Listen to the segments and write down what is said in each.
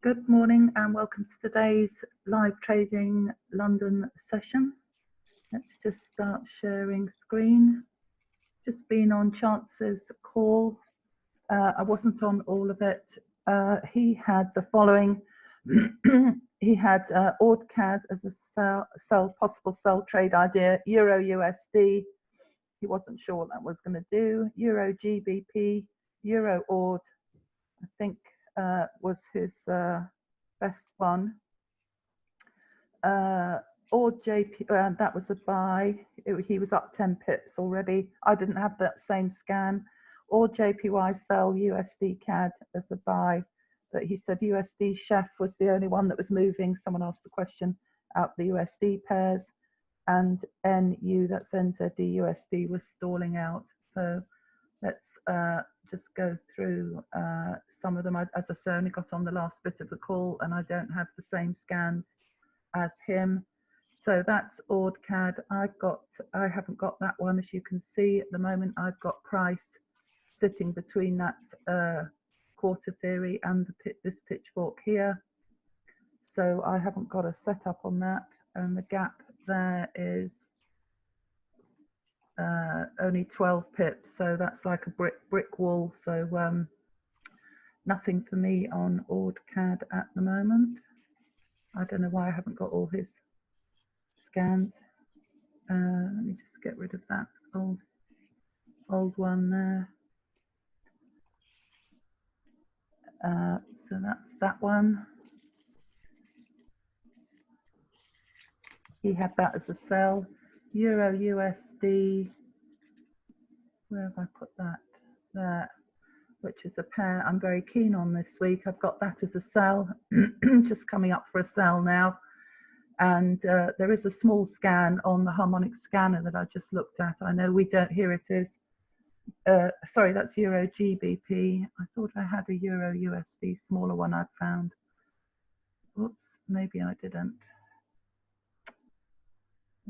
Good morning and welcome to today's live trading London session. Let's just start sharing screen. Just been on Chance's call. I wasn't on all of it. He had the following. He had AUD-CAD as a possible sell trade idea, Euro USD. He wasn't sure what that was going to do. Euro GBP, Euro AUD, I think was his best one. Or JP, that was a buy. He was up 10 pips already. I didn't have that same scan. Or JPY sell USD CAD as a buy, but he said USD chef was the only one that was moving. Someone asked the question out the USD pairs, and NU, that's NZD USD, was stalling out. So let's just go through some of them. As I say, I only got on the last bit of the call and I don't have the same scans as him. So that's AUD-CAD. I haven't got that one. As you can see at the moment, I've got price sitting between that quarter theory and this pitchfork here. So I haven't got a setup on that. And the gap there is only 12 pips, so that's like a brick wall. So nothing for me on AUD-CAD at the moment. I don't know why I haven't got all his scans. Let me just get rid of that old one there. So that's that one. He had that as a sell. Euro USD, where have I put that? There, which is a pair I'm very keen on this week. I've got that as a sell, just coming up for a sell now. And there is a small scan on the Harmonic scanner that I just looked at. I know we don't, here it is. Sorry, that's Euro GBP. I thought I had a Euro USD smaller one I'd found. Oops, maybe I didn't.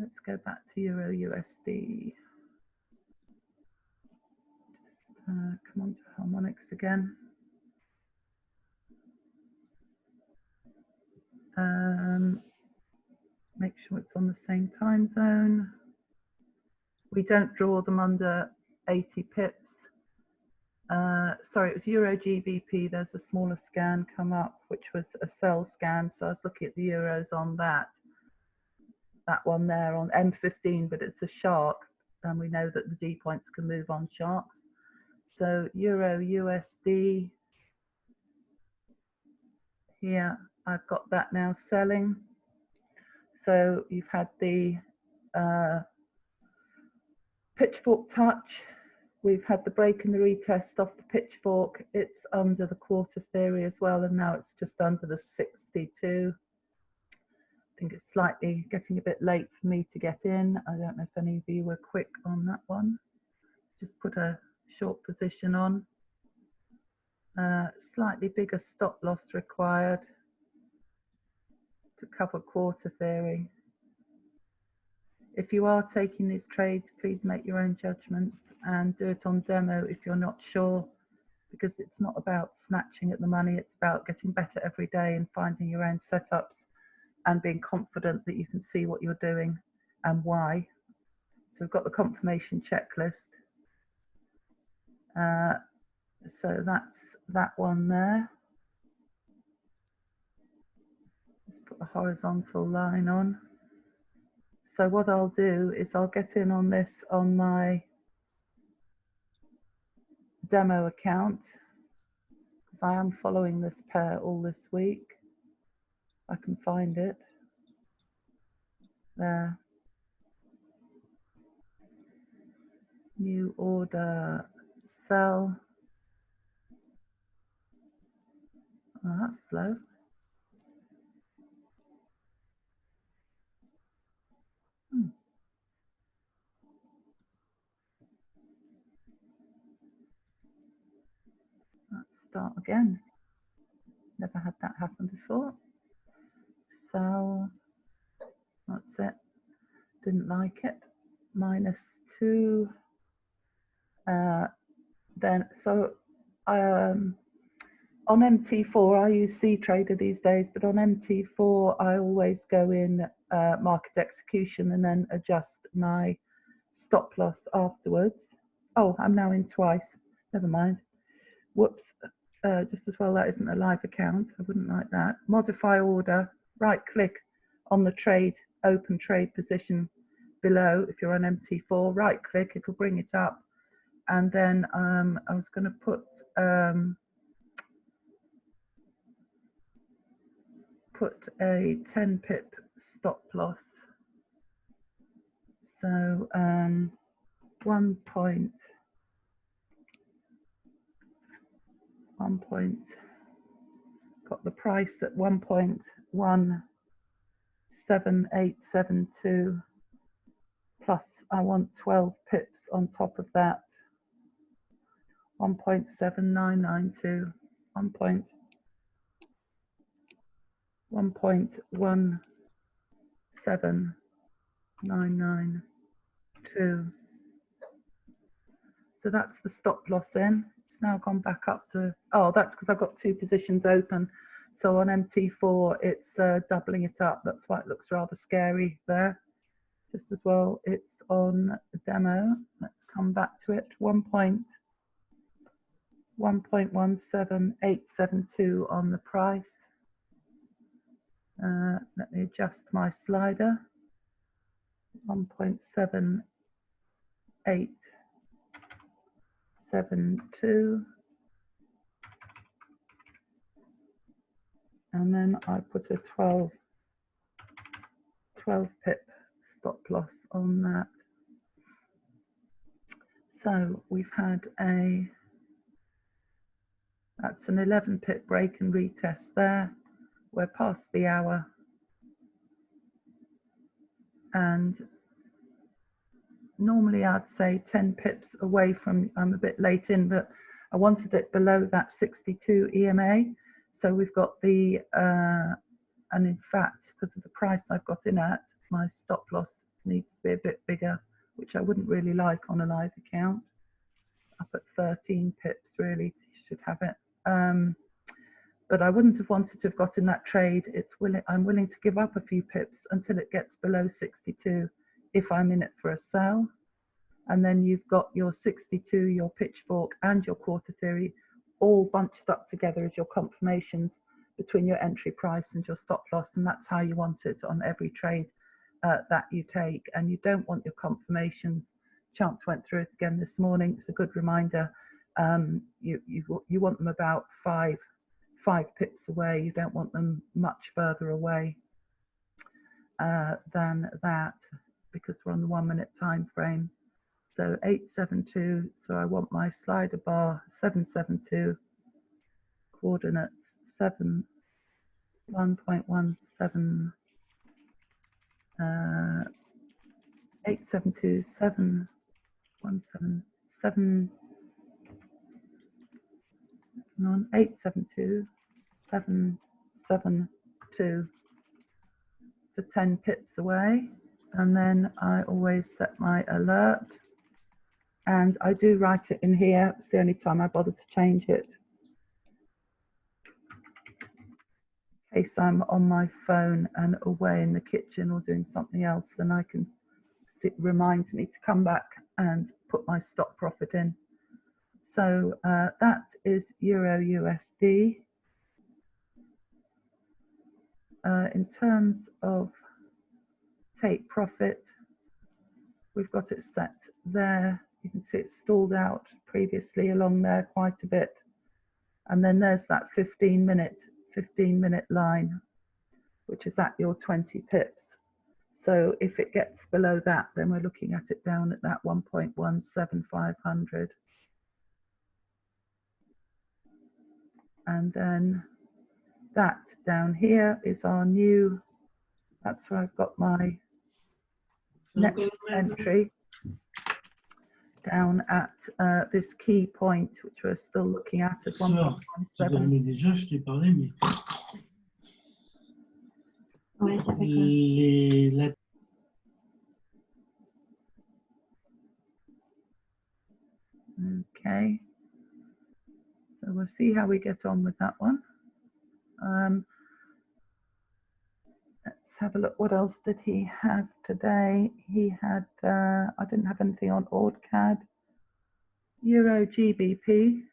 Let's go back to Euro USD. Just come on to Harmonics again. Make sure it's on the same time zone. We don't draw them under 80 pips. Sorry, it was Euro GBP. There's a smaller scan come up, which was a sell scan. So I was looking at the euros on that one there on M15, but it's a shark. And we know that the D points can move on sharks. So Euro USD, here, I've got that now selling. So you've had the pitchfork touch. We've had the break and the retest off the pitchfork. It's under the quarter theory as well, and now it's just under the 62. I think it's slightly getting a bit late for me to get in. I don't know if any of you were quick on that one. Just put a short position on. Slightly bigger stop loss required to cover quarter theory. If you are taking these trades, please make your own judgments and do it on demo if you're not sure, because it's not about snatching at the money, it's about getting better every day and finding your own setups and being confident that you can see what you're doing and why. So we've got the confirmation checklist. So that's that one there. Let's put the horizontal line on. So what I'll do is I'll get in on this on my demo account, because I am following this pair all this week. I can find it. There. New order, sell. Oh, that's slow. Let's start again. Never had that happen before. Sell. That's it. Didn't like it. -2. Then so On MT4, I use C-Trader these days, but on MT4, I always go in market execution and then adjust my stop loss afterwards. Oh, I'm now in twice. Never mind. Whoops. Just as well that isn't a live account. I wouldn't like that. Modify order. Right click on the trade, open trade position below. If you're on MT4, right click, it'll bring it up. And then I was going to put a 10 pip stop loss. So 1 point, got the price at 1.17872 plus I want 12 pips on top of that. 1.7992, 1.17992. So that's the stop loss in. It's now gone back up to, oh, that's because I've got 2 positions open. So on MT4, it's doubling it up. That's why it looks rather scary there. Just as well, it's on the demo. Let's come back to it. 1.17872 on the price. Let me adjust my slider. 1.7872. And then I put a 12 pip stop loss on that. So we've had that's an 11 pip break and retest there. We're past the hour. And normally I'd say 10 pips away from, I'm a bit late in, but I wanted it below that 62 EMA. So we've got the, and in fact, because of the price I've got in at, my stop loss needs to be a bit bigger, which I wouldn't really like on a live account. Up at 13 pips, really, you should have it. But I wouldn't have wanted to have got in that trade. I'm willing to give up a few pips until it gets below 62 if I'm in it for a sell. And then you've got your 62, your pitchfork and your quarter theory all bunched up together as your confirmations between your entry price and your stop loss. And that's how you want it on every trade that you take. And you don't want your confirmations. Chance went through it again this morning. It's a good reminder. You want them about five pips away. You don't want them much further away than that, because we're on the 1 minute time frame. So 872, so I want my slider bar 772, coordinates 1.17, 872, 717, 872, 772 for 10 pips away. And then I always set my alert, and I do write it in here. It's the only time I bother to change it. In case I'm on my phone and away in the kitchen or doing something else, then I can, it reminds me to come back and put my stop profit in. So that is Euro USD. In terms of take profit, we've got it set there. You can see it's stalled out previously along there quite a bit. And then there's that 15 minute line, which is at your 20 pips. So if it gets below that, then we're looking at it down at that 1.17500. And then that down here is our new, that's where I've got my next entry down at this key point, which we're still looking at 1.17. Okay, so we're see how we get on with that one. Let's have a look. What else did he have today? He had, I didn't have anything on AUD-CAD. Euro GBP.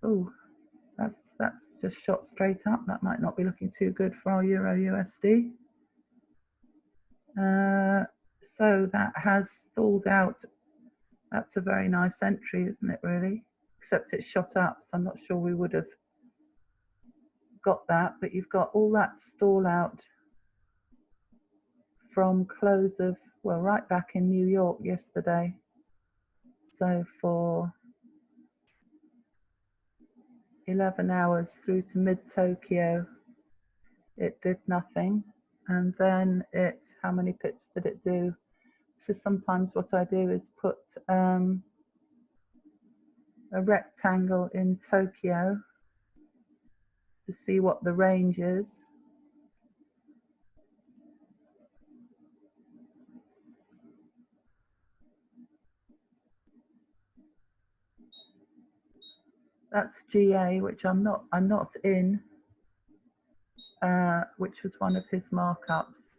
Oh, that's just shot straight up. That might not be looking too good for our Euro USD. So that has stalled out. That's a very nice entry, isn't it, really? Except it's shot up, so I'm not sure we would have got that. But you've got all that stall out from close of, well, right back in New York yesterday. So for 11 hours through to mid-Tokyo, it did nothing. And then it, how many pips did it do? So sometimes what I do is put a rectangle in Tokyo to see what the range is. That's GA, which I'm not in, which was one of his markups.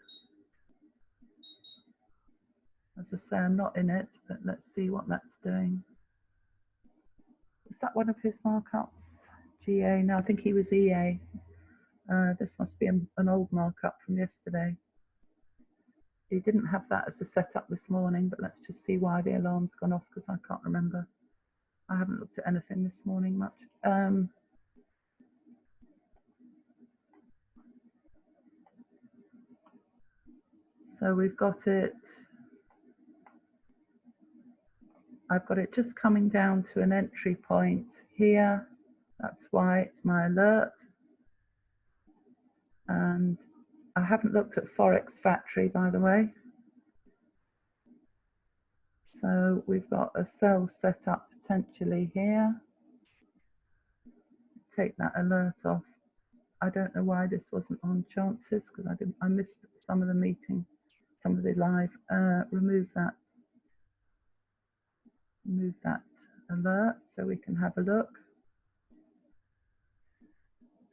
As I say, I'm not in it, but let's see what that's doing. Is that one of his markups? GA? No, I think he was EA. This must be an old markup from yesterday. He didn't have that as a setup this morning, but let's just see why the alarm's gone off, because I can't remember. I haven't looked at anything this morning much. So we've got it, I've got it just coming down to an entry point here. That's why it's my alert. And I haven't looked at Forex Factory, by the way. So we've got a sell set up potentially here. Take that alert off. I don't know why this wasn't on chances, because I missed some of the meeting, some of the live. Remove that alert so we can have a look.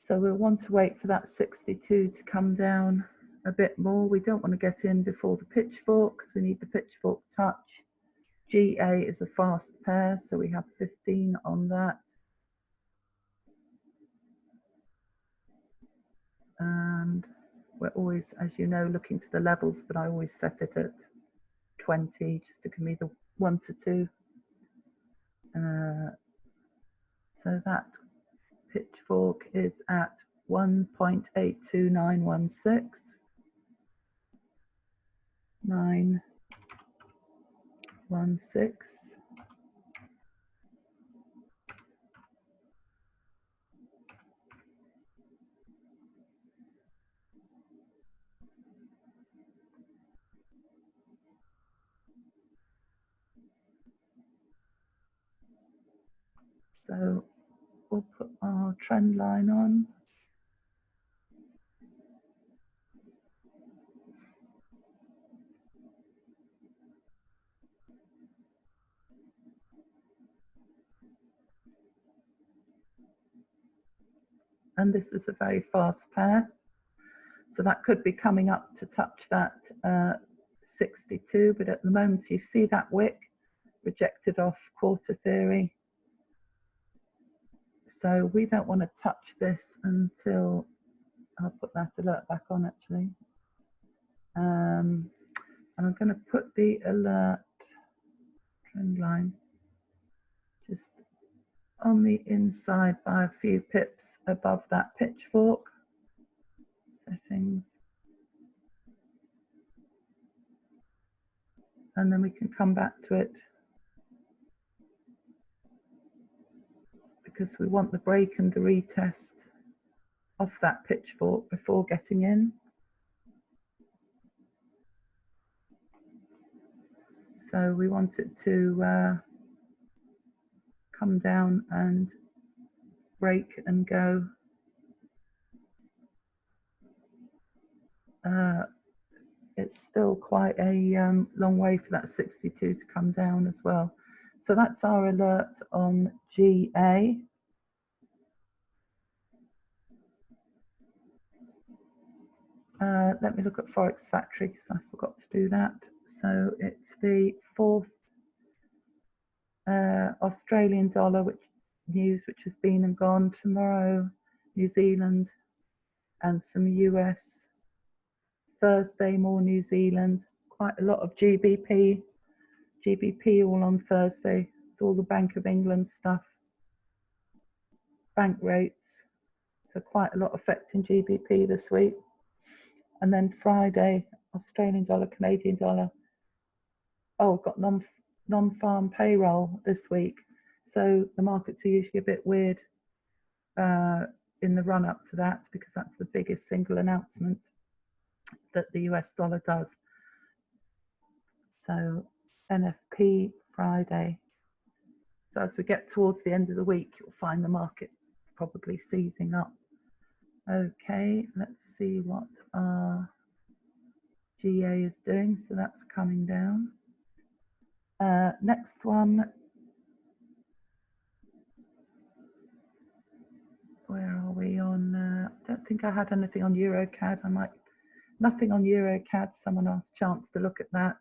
So we'll want to wait for that 62 to come down a bit more. We don't want to get in before the pitchfork, because we need the pitchfork touch. GA is a fast pair, so we have 15 on that. And we're always, as you know, looking to the levels, but I always set it at 20 just to give me the 1 to 2. So that pitchfork is at 1.82916. 916. So we'll put our trend line on. And this is a very fast pair. So that could be coming up to touch that 62, but at the moment you see that wick rejected off quarter theory. So we don't want to touch this until, I'll put that alert back on actually. And I'm going to put the alert trend line just on the inside by a few pips above that pitchfork. Settings. And then we can come back to it, because we want the break and the retest off that pitchfork before getting in. So we want it to come down and break and go. It's still quite a long way for that 62 to come down as well. So that's our alert on GA. Let me look at Forex Factory because I forgot to do that. So it's the 4th Australian dollar which has been and gone. Tomorrow New Zealand and some US. Thursday more New Zealand. Quite a lot of GBP all on Thursday. All the Bank of England stuff. Bank rates. So quite a lot affecting GBP this week. And then Friday, Australian dollar, Canadian dollar. Oh, got non-farm payroll this week. So the markets are usually a bit weird in the run up to that because that's the biggest single announcement that the US dollar does. So NFP Friday. So as we get towards the end of the week, you'll find the market probably seizing up. Okay, let's see what our GA is doing. So that's coming down. Next one. Where are we on? I don't think I had anything on EuroCAD. Nothing on EuroCAD. Someone asked Chance to look at that.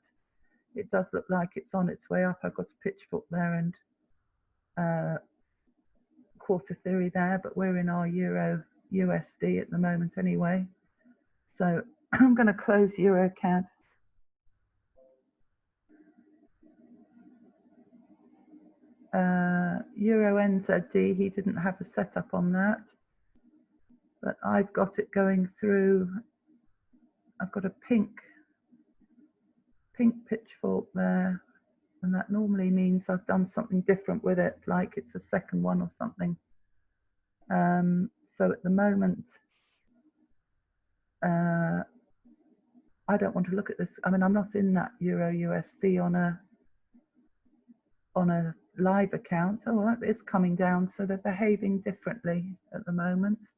It does look like it's on its way up. I've got a pitchfork there and quarter theory there, but we're in our Euro USD at the moment anyway. So I'm going to close EuroCAD. Euro NZD, he didn't have a setup on that, but I've got it going through. I've got a pink pitchfork there, and that normally means I've done something different with it, like it's a second one or something. So at the moment, I don't want to look at this. I mean, I'm not in that Euro USD on a live account. Oh, that is coming down, so they're behaving differently at the moment.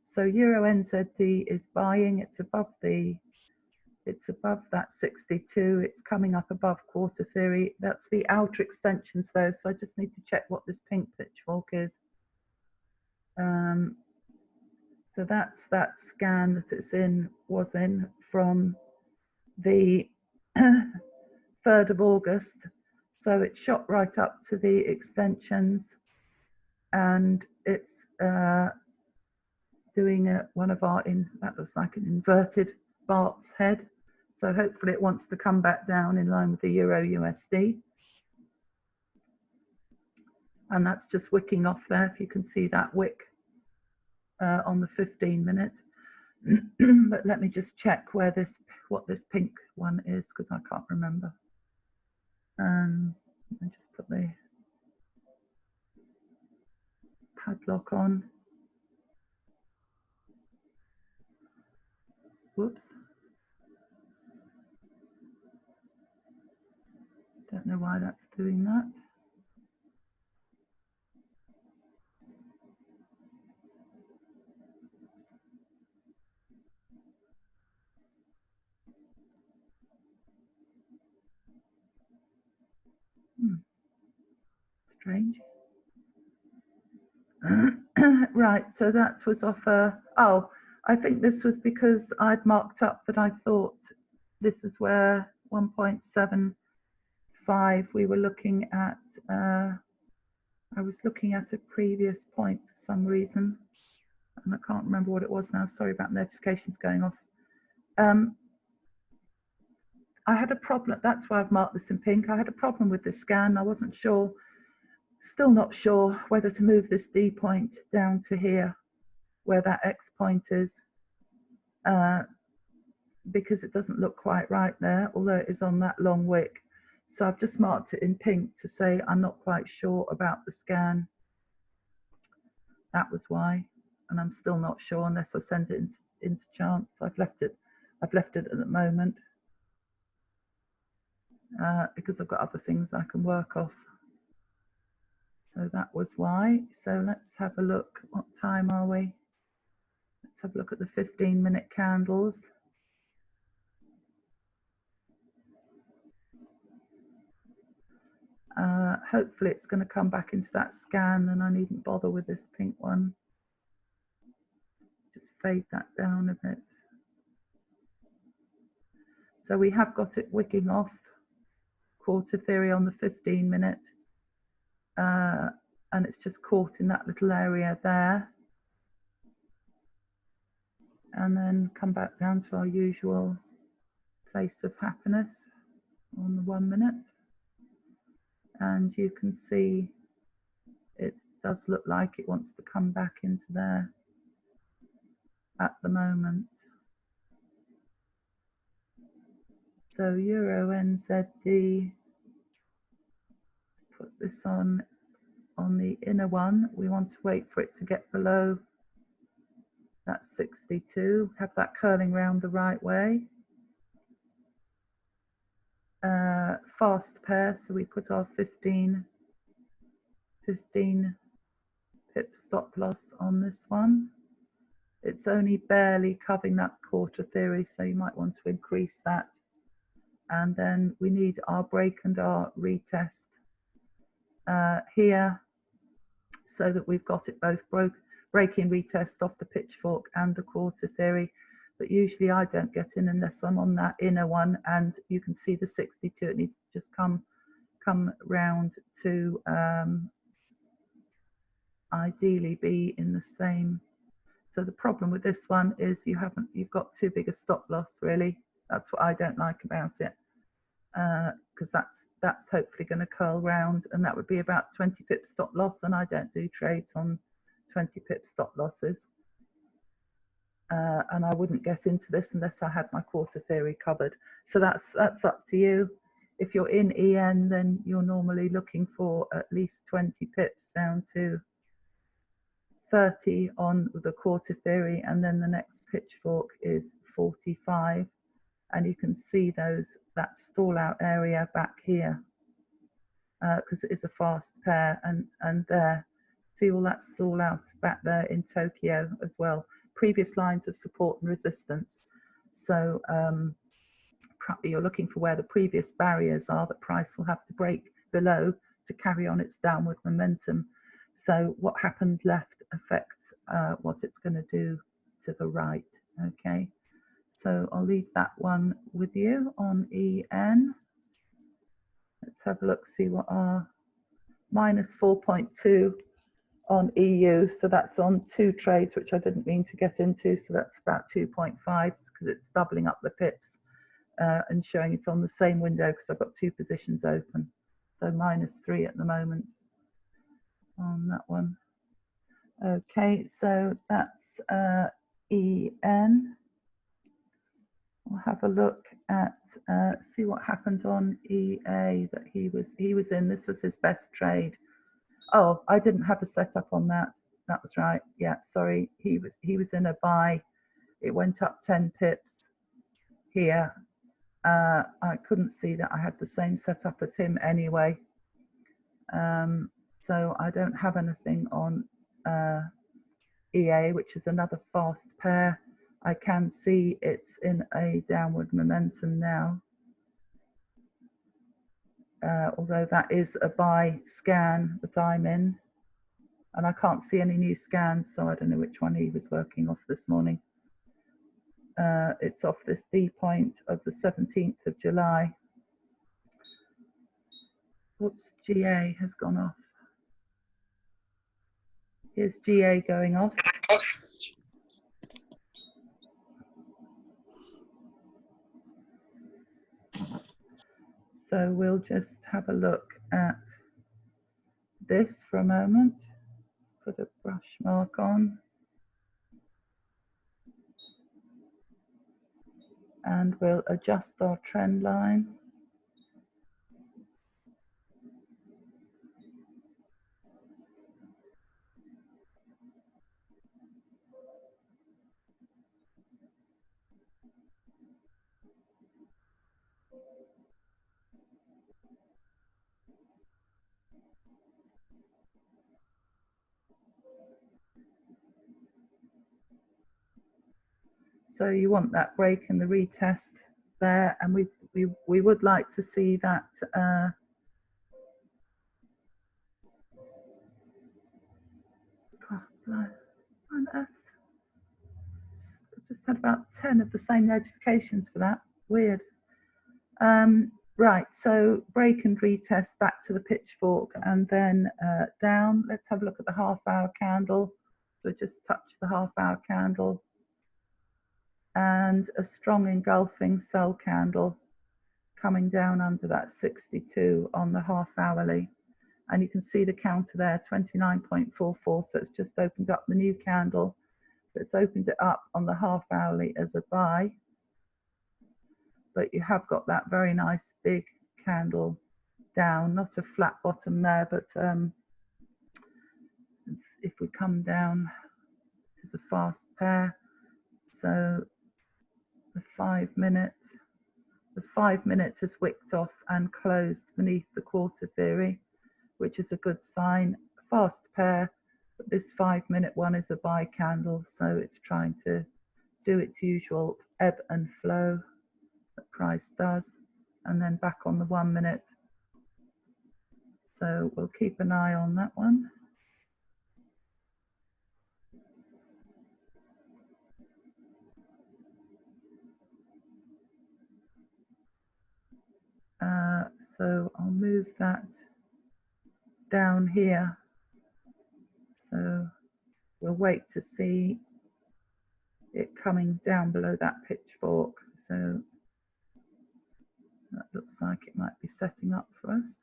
So Euro NZD is buying. It's above that 62. It's coming up above quarter theory. That's the outer extensions though, so I just need to check what this pink pitchfork is. So that's that scan that it's in, was in from the 3rd of August. So it shot right up to the extensions, and it's doing one of our, that looks like an inverted Bart's head. So hopefully it wants to come back down in line with the Euro USD. And that's just wicking off there, if you can see that wick on the 15-minute. But let me just check what this pink one is, because I can't remember. And just put the padlock on. Whoops. Don't know why that's doing that. Strange. Right, so that was off oh, I think this was because I'd marked up that I thought this is where 1.75 we were looking at. I was looking at a previous point for some reason, and I can't remember what it was now. Sorry about notifications going off. I had a problem. That's why I've marked this in pink. I had a problem with this scan. I wasn't sure, still not sure whether to move this D point down to here, where that X point is, because it doesn't look quite right there, although it is on that long wick. So I've just marked it in pink to say I'm not quite sure about the scan. That was why, and I'm still not sure unless I send it into Chance. I've left it at the moment because I've got other things I can work off. So that was why. So let's have a look. What time are we? Let's have a look at the 15-minute candles. Hopefully it's going to come back into that scan and I needn't bother with this pink one. Just fade that down a bit. So we have got it wicking off quarter theory on the 15-minute, and it's just caught in that little area there, and then come back down to our usual place of happiness on the 1 minute, and you can see it does look like it wants to come back into there at the moment. So Euro NZD, put this on the inner one. We want to wait for it to get below that 62, have that curling round the right way. Fast pair, so we put our 15 pip stop loss on this one. It's only barely covering that quarter theory, so you might want to increase that. And then we need our break and our retest here, so that we've got it both breaking retest off the pitchfork and the quarter theory. But usually I don't get in unless I'm on that inner one, and you can see the 62. It needs to just come round to ideally be in the same. So the problem with this one is you've got too big a stop loss, really. That's what I don't like about it, because that's hopefully going to curl round, and that would be about 20 pip stop loss, and I don't do trades on 20 pip stop losses. And I wouldn't get into this unless I had my quarter theory covered. So that's up to you. If you're in EN, then you're normally looking for at least 20 pips down to 30 on the quarter theory, and then the next pitchfork is 45, and you can see that stall out area back here, because it is a fast pair, and there, see all that stall out back there in Tokyo as well. Previous lines of support and resistance. So you're looking for where the previous barriers are that price will have to break below to carry on its downward momentum. So what happened left affects what it's going to do to the right. Okay, so I'll leave that one with you on EN. Let's have a look, see what our minus 4.2 on EU, so that's on 2 trades, which I didn't mean to get into, so that's about 2.5, because it's doubling up the pips and showing it on the same window, because I've got 2 positions open. So minus 3 at the moment on that one. Okay, so that's EN. We'll have a look at see what happened on EA that he was in. This was his best trade. Oh, I didn't have a setup on that. That was right. Yeah, sorry. He was in a buy. It went up 10 pips here. I couldn't see that I had the same setup as him anyway. So I don't have anything on EA, which is another fast pair. I can see it's in a downward momentum now. Although that is a buy scan that I'm in, and I can't see any new scans, so I don't know which one he was working off this morning. It's off this D point of the 17th of July. Oops, GA has gone off. Here's GA going off. So we'll just have a look at this for a moment. Put a brush mark on. And we'll adjust our trend line. So you want that break and the retest there, and we would like to see that On earth? I've just had about 10 of the same notifications for that. Weird. Right, so break and retest back to the pitchfork and then down. Let's have a look at the half-hour candle. So just touch the half-hour candle and a strong engulfing sell candle coming down under that 62 on the half-hourly. And you can see the counter there, 29.44. So it's just opened up the new candle. It's opened it up on the half-hourly as a buy. But you have got that very nice big candle down, not a flat bottom there, but if we come down, it's a fast pair. So the 5 minute has wicked off and closed beneath the quarter theory, which is a good sign. Fast pair, but this 5 minute one is a buy candle, so it's trying to do its usual ebb and flow that price does, and then back on the 1 minute. So we'll keep an eye on that one. So I'll move that down here. So we'll wait to see it coming down below that pitchfork. So that looks like it might be setting up for us.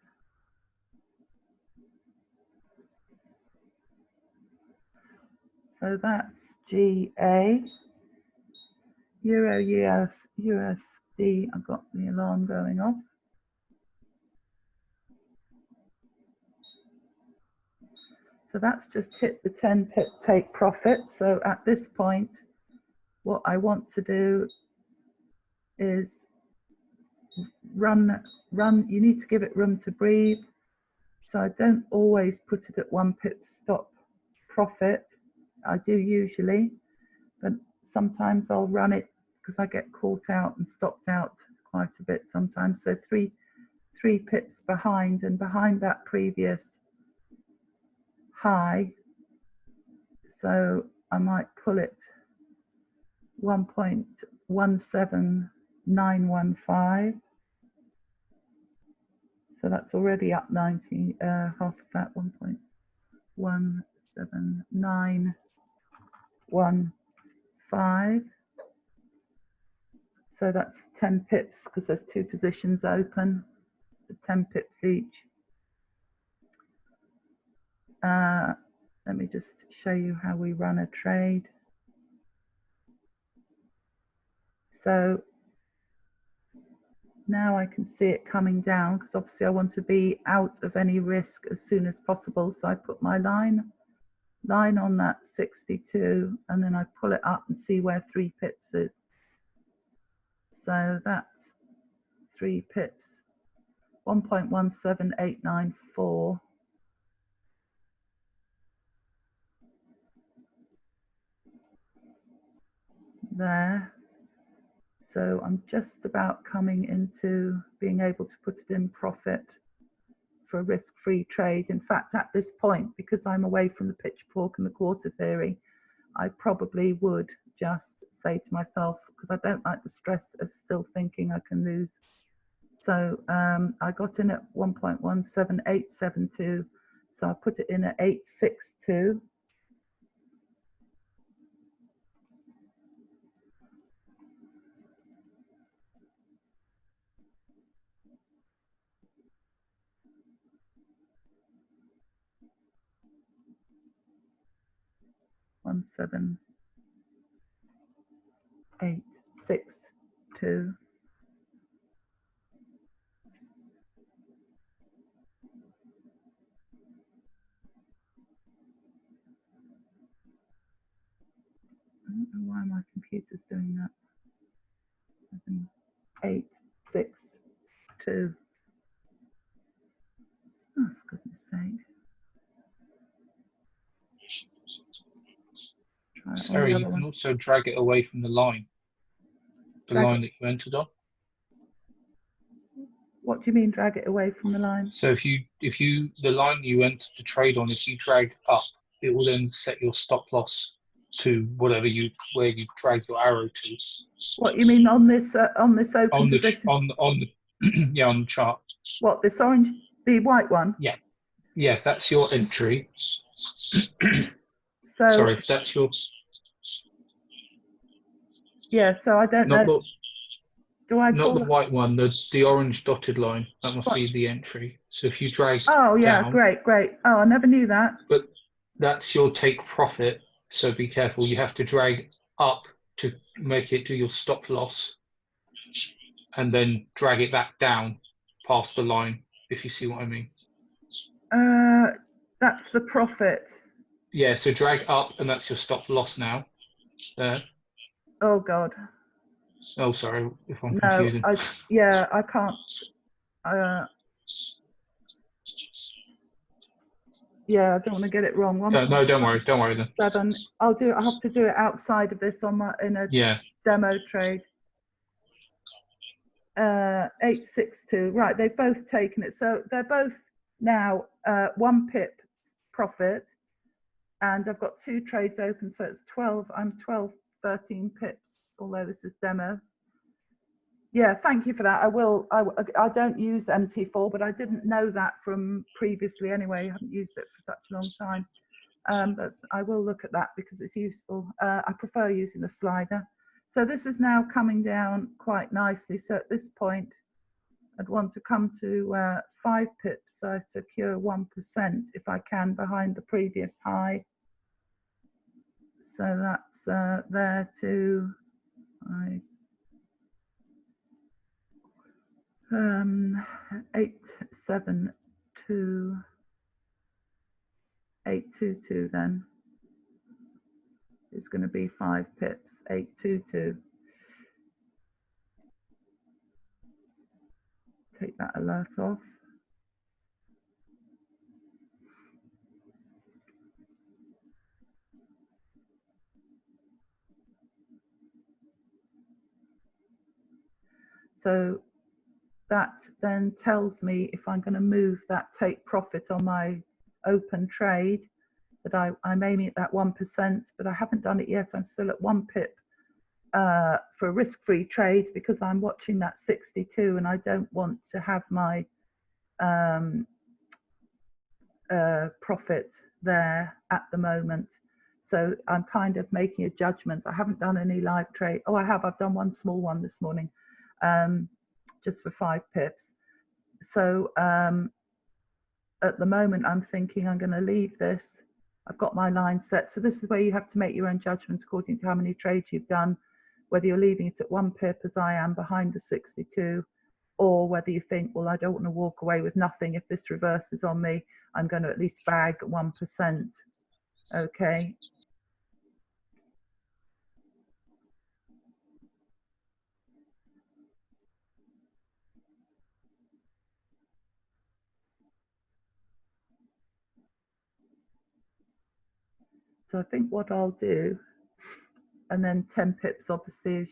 So that's GA. Euro US USD, I've got the alarm going off. So that's just hit the 10 pip take profit. So at this point, what I want to do is run, you need to give it room to breathe. So I don't always put it at 1 pip stop profit. I do usually, but sometimes I'll run it because I get caught out and stopped out quite a bit sometimes. So three pips behind, and behind that previous high. So I might pull it 1.17915. So that's already up 90, half of that, 1.17915. So that's 10 pips because there's 2 positions open, so 10 pips each. Let me just show you how we run a trade. So now I can see it coming down because obviously I want to be out of any risk as soon as possible. So I put my line on that 62 and then I pull it up and see where 3 pips is. So that's 3 pips, 1.17894. There. So I'm just about coming into being able to put it in profit for a risk-free trade. In fact, at this point, because I'm away from the pitchfork and the quarter theory, I probably would just say to myself, because I don't like the stress of still thinking I can lose. So I got in at 1.17872. So I put it in at 862. I don't know why my computer's doing that. 862. Oh, for goodness sake. Sarah, you can also drag it away from the line. The line that you entered on. What do you mean drag it away from the line? So if you the line you entered to trade on, if you drag up it will then set your stop loss to whatever where you drag your arrow to. What you mean on this open position? On the yeah, on the chart. What, this orange, the white one? Yeah, yeah, that's your entry. So sorry, that's your. Yeah, so I don't know. Do I not pull the white one, the orange dotted line? That must be the entry. So if you drag Oh yeah, down, great. Oh, I never knew that. But that's your take profit. So be careful. You have to drag up to make it do your stop loss, and then drag it back down past the line, if you see what I mean. That's the profit. Yeah, so drag up, and that's your stop loss now. There. Oh God. Oh, sorry if I'm No, confusing. I can't. Yeah, I don't want to get it wrong. No, don't worry then. 7. I'll have to do it outside of this in a demo trade. 862. Right, they've both taken it. So they're both now 1 pip profit, and I've got 2 trades open, so it's 12. I'm 13 pips, although this is demo. Yeah, thank you for that. I don't use MT4, but I didn't know that from previously anyway. I haven't used it for such a long time. But I will look at that because it's useful. I prefer using the slider. So this is now coming down quite nicely. So at this point, I'd want to come to 5 pips. So I secure 1% if I can behind the previous high. So that's there to 872, 822 then. It's going to be 5 pips, 822. Take that alert off. So that then tells me if I'm going to move that take profit on my open trade, that I'm aiming at that 1%, but I haven't done it yet. I'm still at 1 pip for a risk-free trade because I'm watching that 62 and I don't want to have my profit there at the moment. So I'm kind of making a judgment. I haven't done any live trade. Oh, I have. I've done one small one this morning, just for 5 pips. So at the moment, I'm thinking I'm going to leave this. I've got my line set. So this is where you have to make your own judgment according to how many trades you've done, whether you're leaving it at 1 pip as I am behind the 62, or whether you think, well, I don't want to walk away with nothing. If this reverses on me, I'm going to at least bag 1%. Okay. So I think what I'll do, and then 10 pips obviously is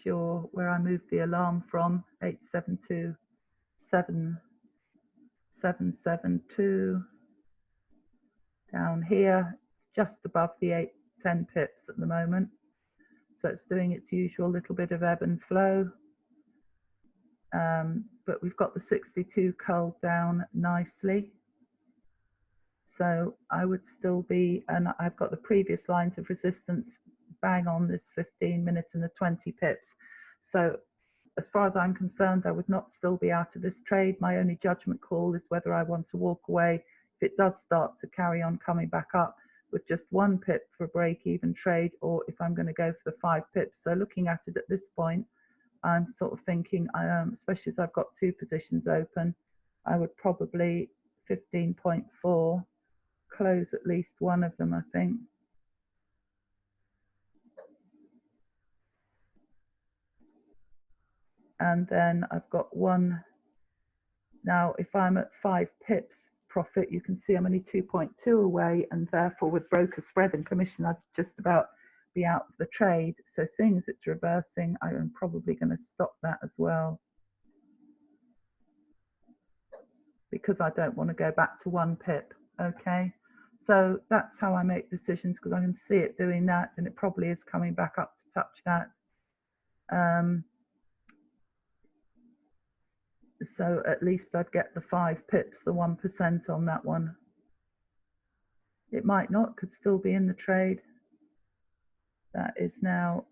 where I moved the alarm from, 872, 772 down here, just above the 10 pips at the moment. So it's doing its usual little bit of ebb and flow. But we've got the 62 culled down nicely. So I would still be, and I've got the previous lines of resistance bang on this 15 minutes and the 20 pips. So as far as I'm concerned, I would not still be out of this trade. My only judgment call is whether I want to walk away if it does start to carry on coming back up with just 1 pip for a break-even trade, or if I'm going to go for the 5 pips. So looking at it at this point, I'm sort of thinking, especially as I've got 2 positions open, I would probably 15.4, close at least one of them, I think. And then I've got 1. Now, if I'm at 5 pips profit, you can see I'm only 2.2 away, and therefore with broker spread and commission, I'd just about be out of the trade. So seeing as it's reversing, I am probably going to stop that as well, because I don't want to go back to 1 pip. Okay, So that's how I make decisions, because I can see it doing that, and it probably is coming back up to touch that. So at least I'd get the 5 pips, the 1% on that one. It might not, could still be in the trade. That is now,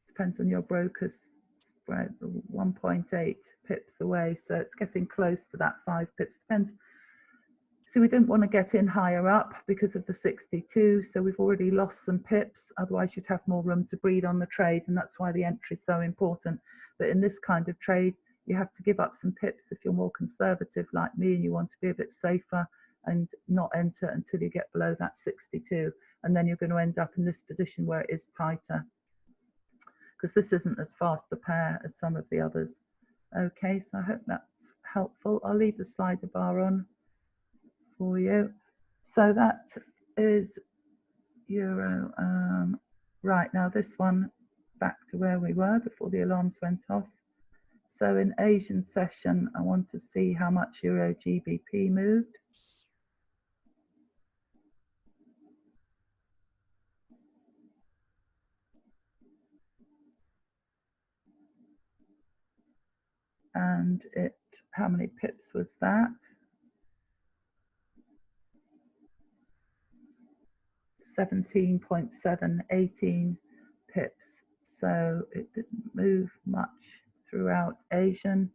depends on your broker's spread, 1.8 pips away. So it's getting close to that 5 pips, depends. So we didn't want to get in higher up because of the 62. So we've already lost some pips. Otherwise you'd have more room to breathe on the trade. And that's why the entry is so important. But in this kind of trade, you have to give up some pips if you're more conservative like me and you want to be a bit safer and not enter until you get below that 62. And then you're going to end up in this position where it is tighter, because this isn't as fast a pair as some of the others. Okay, so I hope that's helpful. I'll leave the slider bar on for you. So that is euro. Right, now this one, back to where we were before the alarms went off. So in Asian session, I want to see how much euro GBP moved. And it, how many pips was that? 17.7, 18 pips. So it didn't move much throughout Asian,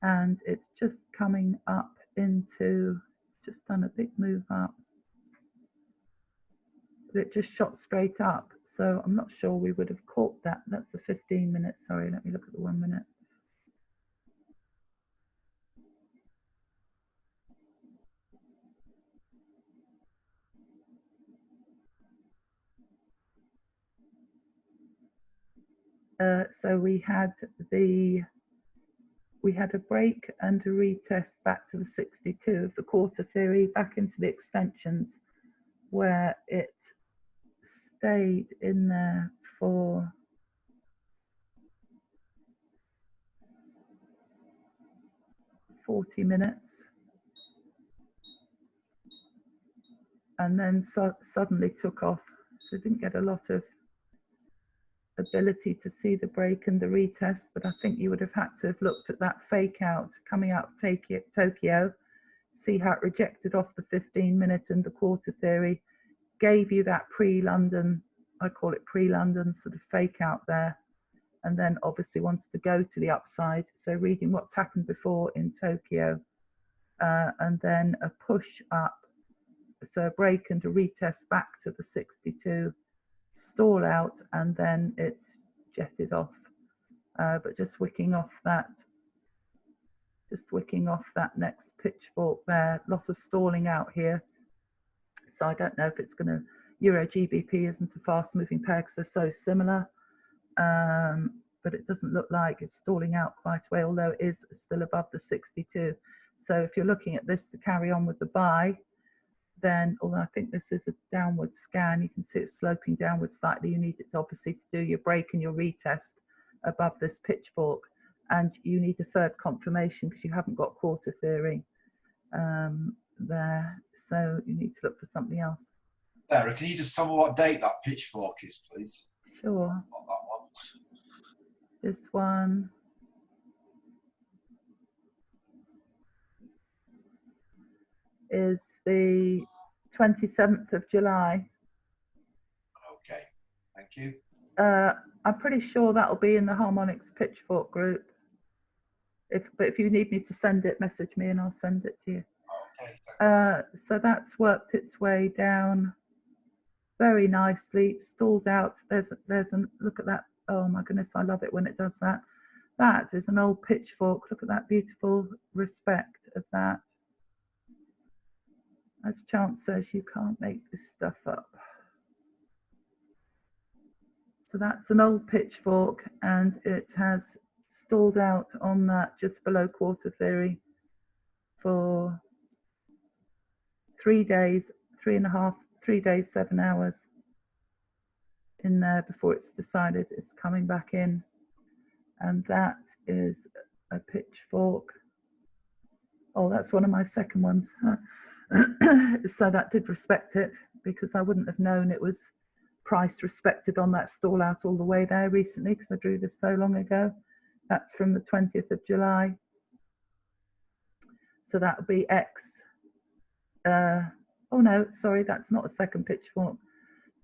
and it's just coming up into, just done a big move up, but it just shot straight up. So I'm not sure we would have caught that. That's the 15 minutes. Sorry, let me look at the 1 minute. So we had a break and a retest back to the 62 of the quarter theory, back into the extensions, where it stayed in there for 40 minutes and then suddenly took off. So didn't get a lot of ability to see the break and the retest, but I think you would have had to have looked at that fake out coming out of Tokyo, see how it rejected off the 15-minute and the quarter theory, gave you that pre-London, I call it pre-London sort of fake out there, and then obviously wants to go to the upside. So reading what's happened before in Tokyo, and then a push up, so a break and a retest back to the 62, stall out, and then it's jetted off. But just wicking off that next pitchfork there. Lots of stalling out here. So I don't know if it's going to, Euro GBP isn't a fast moving pair because they're so similar. But it doesn't look like it's stalling out quite a way, although it is still above the 62. So if you're looking at this to carry on with the buy, then, although I think this is a downward scan, you can see it's sloping downward slightly. You need it obviously to do your break and your retest above this pitchfork, and you need a third confirmation because you haven't got quarter theory there, so you need to look for something else. Sarah, can you just tell me what date that pitchfork is, please? Sure. Not that one. This one is the 27th of July. Okay, thank you. I'm pretty sure that'll be in the Harmonics pitchfork group. But if you need me to send it, message me and I'll send it to you. Okay, thanks. So that's worked its way down very nicely, stalled out. There's a look at that. Oh my goodness, I love it when it does that. That is an old pitchfork. Look at that beautiful respect of that. As Chance says, you can't make this stuff up. So that's an old pitchfork, and it has stalled out on that just below quarter theory for 3 days, 3 days, 7 hours in there before it's decided it's coming back in. And that is a pitchfork. Oh, that's one of my second ones. So that did respect it, because I wouldn't have known it was price respected on that stall out all the way there recently, because I drew this so long ago. That's from the 20th of July. So that would be X. Oh no, sorry, that's not a second pitchfork.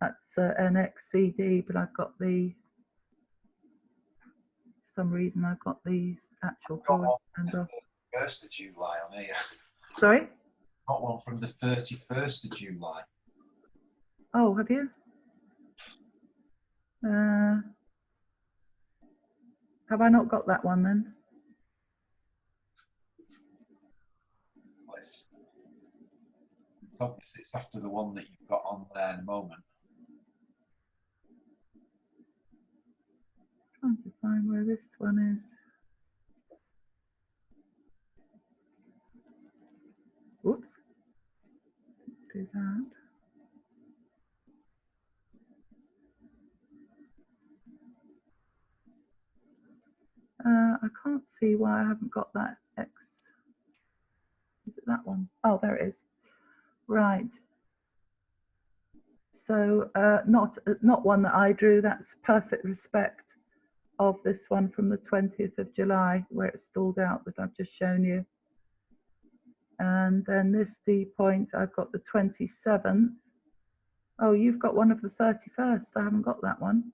That's an XCD, but I've got the, for some reason I've got these actual drawings turned off. 1st of July on here. Sorry? Got one from the 31st of July. Oh, have you? Have I not got that one then? Obviously, it's after the one that you've got on there in the moment. Trying to find where this one is. Whoops. Do that. I can't see why I haven't got that X. Is it that one? Oh, there it is. Right. So not one that I drew. That's perfect respect of this one from the 20th of July, where it's stalled out that I've just shown you. And then this D point, I've got the 27th. Oh, you've got one of the 31st. I haven't got that one.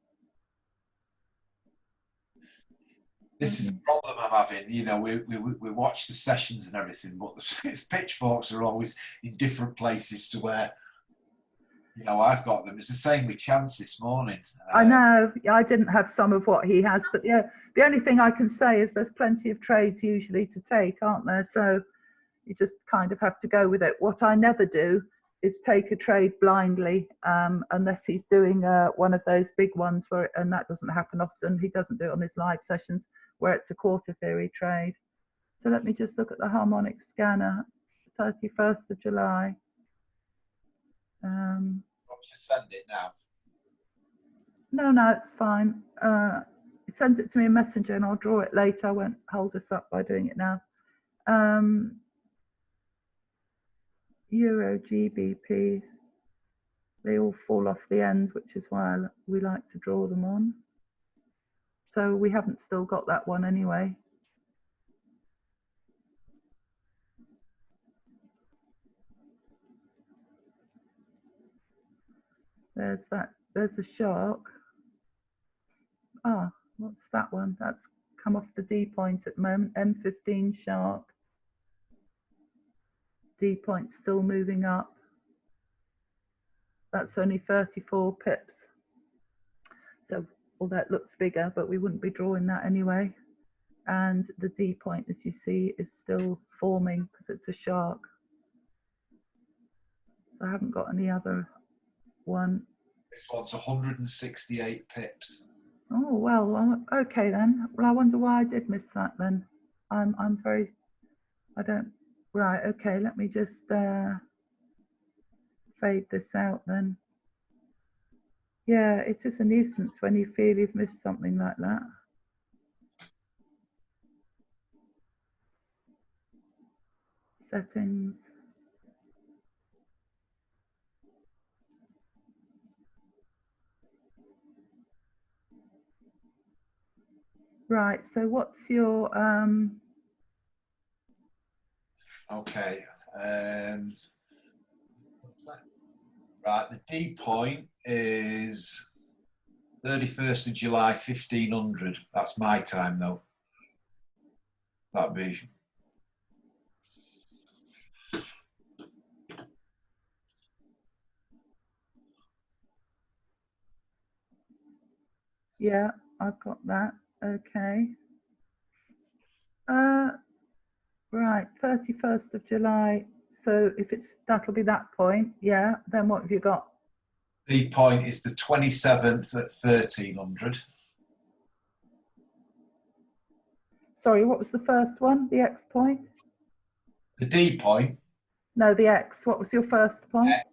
This is the problem I'm having. You know, we watch the sessions and everything, but the pitchforks are always in different places to where, you know, I've got them. It's the same with Chance this morning. I know. I didn't have some of what he has, but yeah, the only thing I can say is there's plenty of trades usually to take, aren't there? So you just kind of have to go with it. What I never do is take a trade blindly, unless he's doing one of those big ones where, and that doesn't happen often. He doesn't do it on his live sessions where it's a quarter theory trade. So let me just look at the Harmonic scanner, 31st of July. Want to send it now? No, it's fine. Send it to me in Messenger and I'll draw it later. I won't hold us up by doing it now. Euro, GBP, they all fall off the end, which is why we like to draw them on. So we haven't still got that one anyway. There's that, there's a shark. Ah, what's that one? That's come off the D point at the moment, M15 shark. D point still moving up. That's only 34 pips. So, although it looks bigger, but we wouldn't be drawing that anyway. And the D point, as you see, is still forming because it's a shark. I haven't got any other one. This one's 168 pips. Oh, well, okay then. Well, I wonder why I did miss that then. I don't, right, okay, let me just fade this out then. Yeah, it is a nuisance when you feel you've missed something like that. Settings. Right, so what's your Okay. Right, the D point is 31st of July, 1500. That's my time though. That'd be. yeah, I've got that. Okay. Right, 31st of July. So if it's, that'll be that point. Yeah, then what have you got? D point is the 27th at 1300. Sorry, what was the first one? The X point? The D point? No, the X. What was your first point? X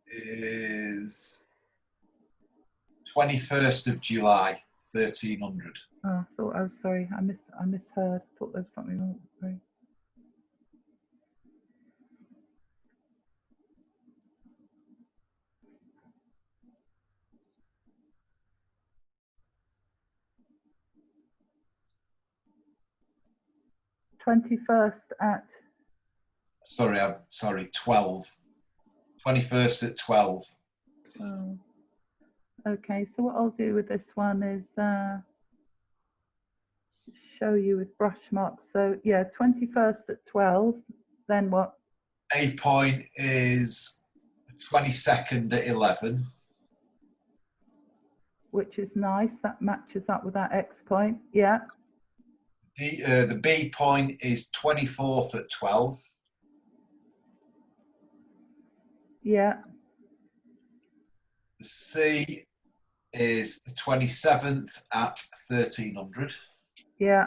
is 21st of July, 1300. Oh, I thought I was sorry. I misheard. I thought there was something wrong. Sorry. 21st at, Sorry, I'm sorry, 12. 21st at 12. oh, okay, so what I'll do with this one is show you with brush marks. So yeah, 21st at 12, then what? A point is 22nd at 11. Which is nice, that matches up with that X point, yeah. The B point is 24th at 12. Yeah, The C is the 27th at 1300. yeah,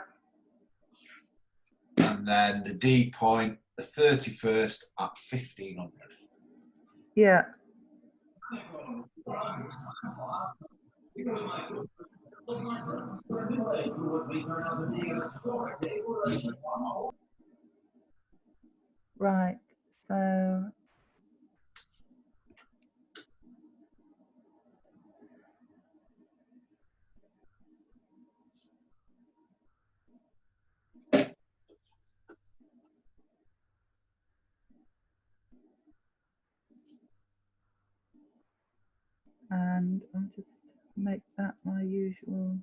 And then the D point, the 31st at 1500. yeah. Right, so and I'll just make that my usual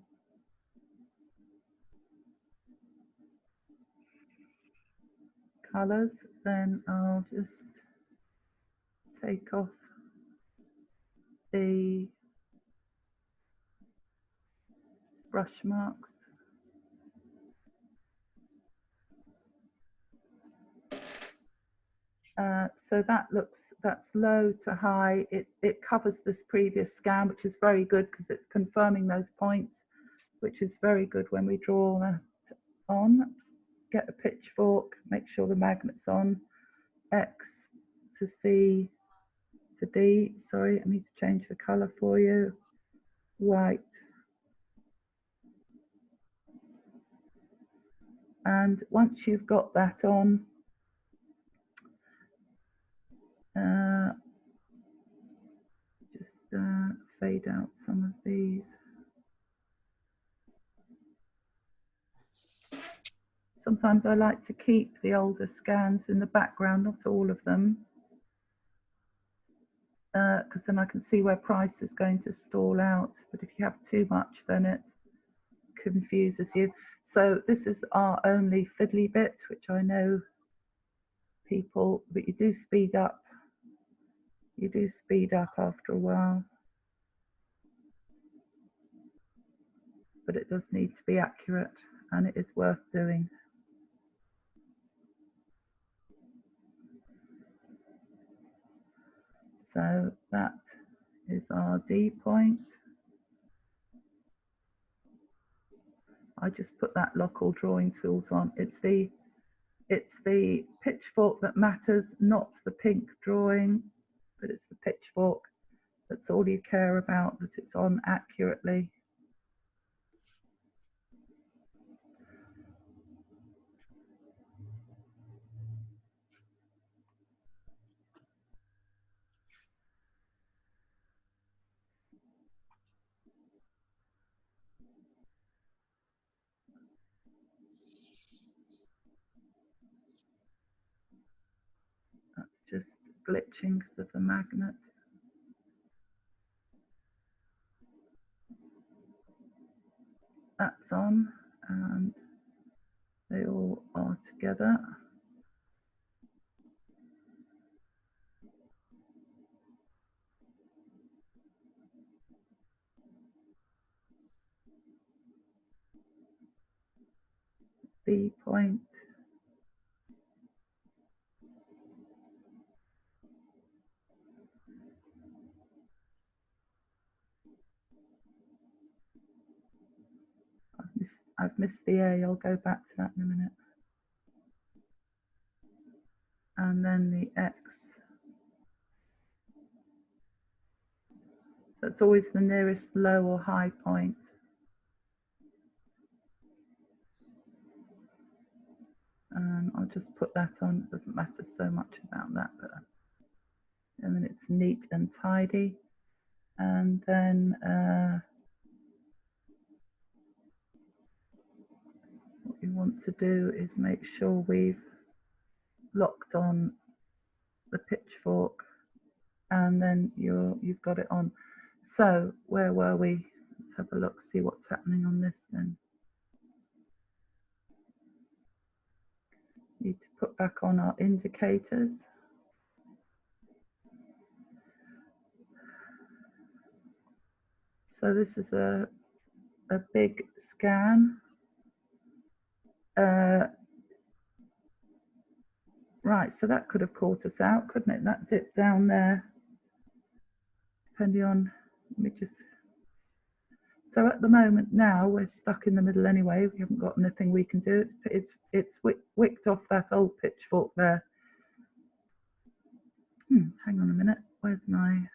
colors. Then I'll just take off the brush marks. So that's low to high. It covers this previous scan, which is very good because it's confirming those points, which is very good when we draw that on. Get a pitchfork, make sure the magnet's on. X to C to D. Sorry, I need to change the color for you. White. And once you've got that on, just fade out some of these. Sometimes I like to keep the older scans in the background, not all of them, because then I can see where price is going to stall out. But if you have too much, then it confuses you. So this is our only fiddly bit, which I know people, but you do speed up. You do speed up after a while. But it does need to be accurate, and it is worth doing. So that is our D point. I just put that lock all drawing tools on. It's the pitchfork that matters, not the pink drawing, but it's the pitchfork. That's all you care about, that it's on accurately. That's just glitching because of the magnet. That's on, and they all are together. B point. I've missed the A, I'll go back to that in a minute. And then the X. So it's always the nearest low or high point. I'll just put that on, it doesn't matter so much about that, but and then it's neat and tidy. And then what you want to do is make sure we've locked on the pitchfork, and then you've got it on. So where were we? Let's have a look, see what's happening on this then. Need to put back on our indicators. So this is a big scan. Right, so that could have caught us out, couldn't it? That dip down there, depending on, let me just, so at the moment now, we're stuck in the middle anyway. We haven't got anything we can do. It's wicked off that old pitchfork there. Hang on a minute, where's my,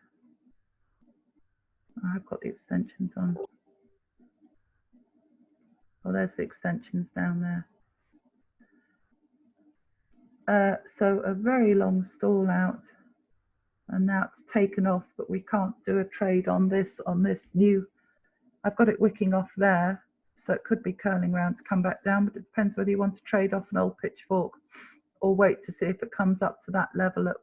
I've got the extensions on. Oh, there's the extensions down there. So a very long stall out, and now it's taken off, but we can't do a trade on this new. I've got it wicking off there, so it could be curling around to come back down, but it depends whether you want to trade off an old pitchfork or wait to see if it comes up to that level at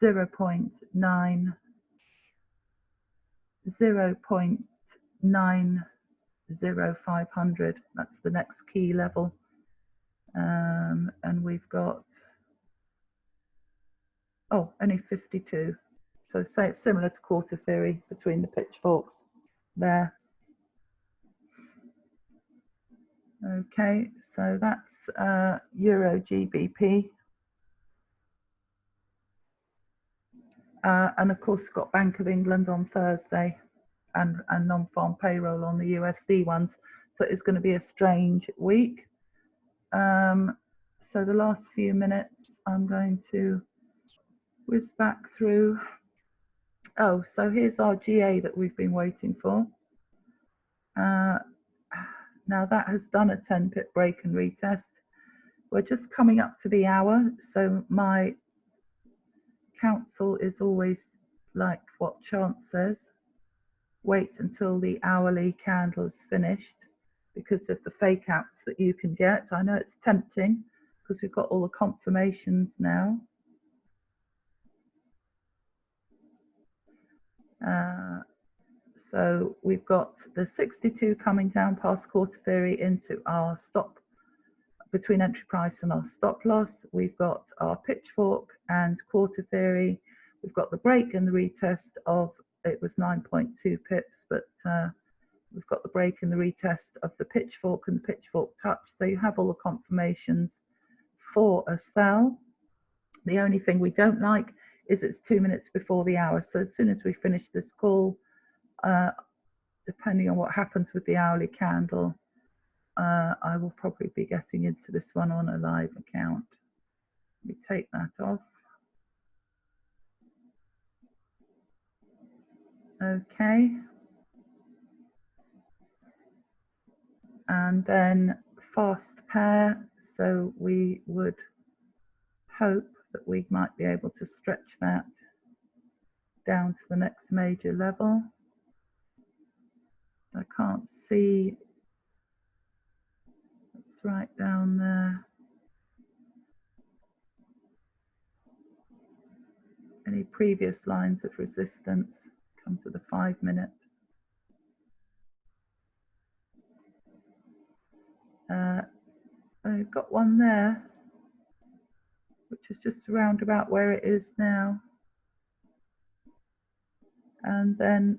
0.90500. That's the next key level. And we've got, oh, only 52. So say it's similar to quarter theory between the pitchforks there. Okay, so that's Euro GBP. And of course, we've got Bank of England on Thursday and non-farm payroll on the USD ones. So it's going to be a strange week. So the last few minutes, I'm going to whiz back through. Oh, so here's our GA that we've been waiting for. Now that has done a 10-pip break and retest. We're just coming up to the hour, so my counsel is always like what Chance says, wait until the hourly candle is finished because of the fake outs that you can get. I know it's tempting because we've got all the confirmations now. So we've got the 62 coming down past quarter theory into our stop between entry price and our stop loss. We've got our pitchfork and quarter theory. We've got the break and the retest of, it was 9.2 pips, but we've got the break and the retest of the pitchfork and the pitchfork touch. So you have all the confirmations for a sell. The only thing we don't like is it's 2 minutes before the hour. So as soon as we finish this call, depending on what happens with the hourly candle, I will probably be getting into this one on a live account. We take that off. Okay. And then fast pair. So we would hope that we might be able to stretch that down to the next major level. I can't see, it's right down there. Any previous lines of resistance, come to the 5 minute. I've got one there, which is just around about where it is now. And then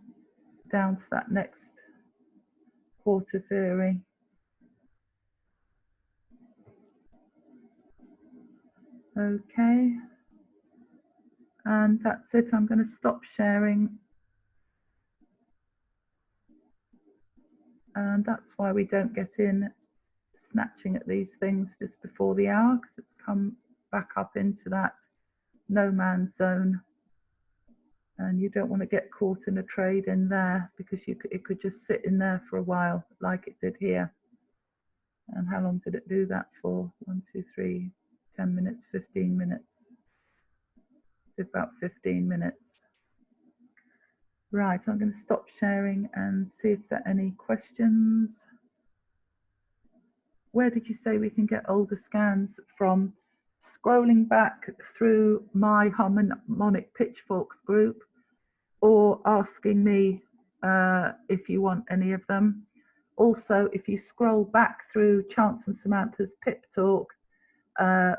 down to that next quarter theory. Okay. And that's it. I'm going to stop sharing. And that's why we don't get in snatching at these things just before the hour, because it's come back up into that no man's zone. And you don't want to get caught in a trade in there because it could just sit in there for a while like it did here. And how long did it do that for? 1, 2, 3, 10 minutes, 15 minutes. Did about 15 minutes. Right, I'm going to stop sharing and see if there are any questions. where did you say we can get older scans from? Scrolling back through my Harmonic Pitchforks group, or asking me if you want any of them. Also, if you scroll back through Chance and Samantha's Pip Talk,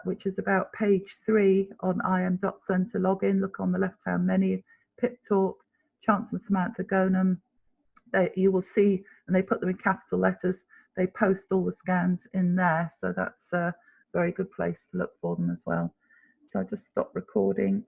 which is about page 3 on im.center login, look on the left-hand menu, Pip Talk, Chance and Samantha Gonham, you will see, and they put them in capital letters, they post all the scans in there, so that's a very good place to look for them as well. So I just stop recording